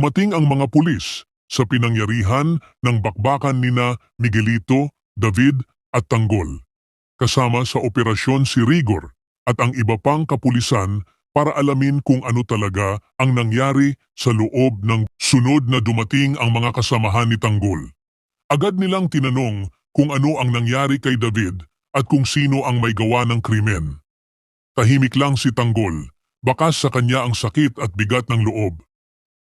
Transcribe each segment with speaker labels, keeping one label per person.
Speaker 1: Dumating ang mga pulis sa pinangyarihan ng bakbakan nina Miguelito, David at Tanggol. Kasama sa operasyon si Rigor at ang iba pang kapulisan para alamin kung ano talaga ang nangyari sa loob ng sunod na dumating ang mga kasamahan ni Tanggol. Agad nilang tinanong kung ano ang nangyari kay David at kung sino ang may gawa ng krimen. Tahimik lang si Tanggol, bakas sa kanya ang sakit at bigat ng loob.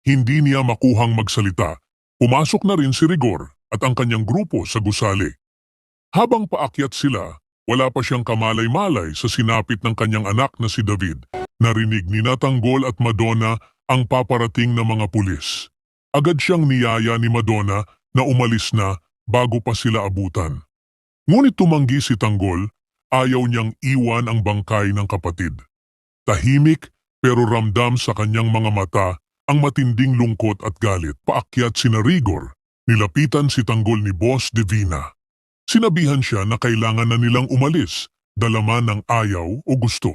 Speaker 1: Hindi niya makuhang magsalita. Pumasok na rin si Rigor at ang kanyang grupo sa gusali. Habang paakyat sila, wala pa siyang kamalay-malay sa sinapit ng kanyang anak na si David. Narinig ni Tanggol at Madonna ang paparating na mga pulis. Agad siyang niyaya ni Madonna na umalis na bago pa sila abutan. Ngunit tumanggi si Tanggol, ayaw niyang iwan ang bangkay ng kapatid. Tahimik pero ramdam sa kanyang mga mata ang matinding lungkot at galit. Paakyat sina Rigor, nilapitan si Tanggol ni Boss Divina. Sinabihan siya na kailangan na nilang umalis, dalaman ng ayaw o gusto.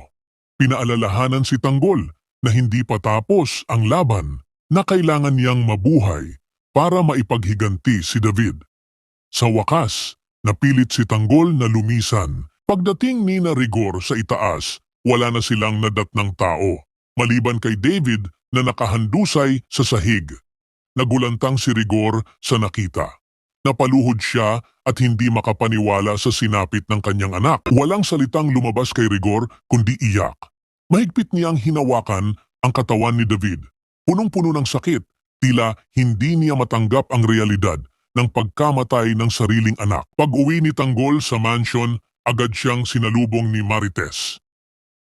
Speaker 1: Pinaalalahanan si Tanggol na hindi pa tapos ang laban, na kailangan niyang mabuhay para maipaghiganti si David. Sa wakas, napilit si Tanggol na lumisan. Pagdating ni Rigor sa itaas, wala na silang nadatnang tao, maliban kay David na nakahandusay sa sahig. Nagulantang si Rigor sa nakita. Napaluhod siya at hindi makapaniwala sa sinapit ng kanyang anak. Walang salitang lumabas kay Rigor kundi iyak. Mahigpit niyang hinawakan ang katawan ni David. Punong-puno ng sakit, tila hindi niya matanggap ang realidad ng pagkamatay ng sariling anak. Pag-uwi ni Tanggol sa mansion, agad siyang sinalubong ni Marites.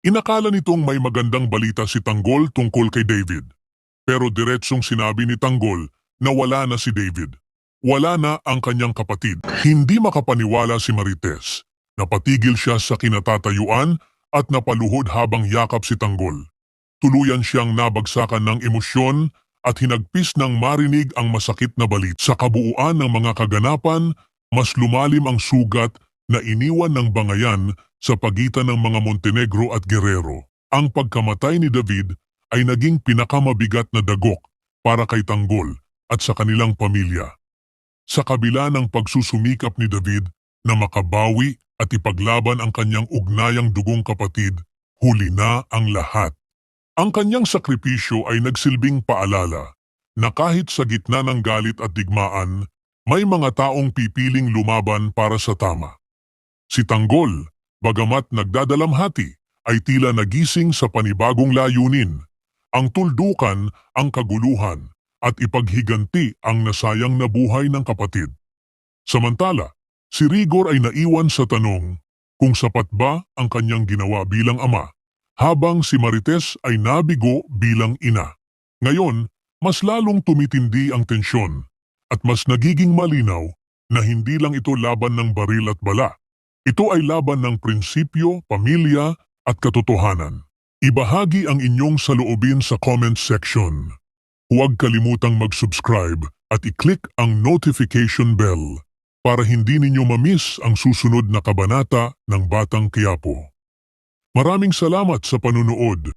Speaker 1: Inakala nitong may magandang balita si Tanggol tungkol kay David. Pero diretsong sinabi ni Tanggol na wala na si David. Wala na ang kanyang kapatid. Hindi makapaniwala si Marites. Napatigil siya sa kinatatayuan at napaluhod habang yakap si Tanggol. Tuluyan siyang nabagsakan ng emosyon at hinagpis ng marinig ang masakit na balita. Sa kabuuan ng mga kaganapan, mas lumalim ang sugat na iniwan ng bangayan sa pagitan ng mga Montenegro at Guerrero. Ang pagkamatay ni David ay naging pinakamabigat na dagok para kay Tanggol at sa kanilang pamilya. Sa kabila ng pagsusumikap ni David na makabawi at ipaglaban ang kanyang ugnayang dugong kapatid, huli na ang lahat. Ang kanyang sakripisyo ay nagsilbing paalala na kahit sa gitna ng galit at digmaan, may mga taong pipiling lumaban para sa tama. Si Tanggol, bagamat nagdadalamhati, ay tila nagising sa panibagong layunin, ang tuldukan ang kaguluhan at ipaghiganti ang nasayang na buhay ng kapatid. Samantala, si Rigor ay naiwan sa tanong kung sapat ba ang kanyang ginawa bilang ama, habang si Marites ay nabigo bilang ina. Ngayon, mas lalong tumitindi ang tensyon at mas nagiging malinaw na hindi lang ito laban ng baril at bala. Ito ay laban ng prinsipyo, pamilya at katotohanan. Ibahagi ang inyong saloobin sa comment section. Huwag kalimutang mag-subscribe at i-click ang notification bell para hindi ninyo ma-miss ang susunod na kabanata ng Batang Quiapo. Maraming salamat sa panunood.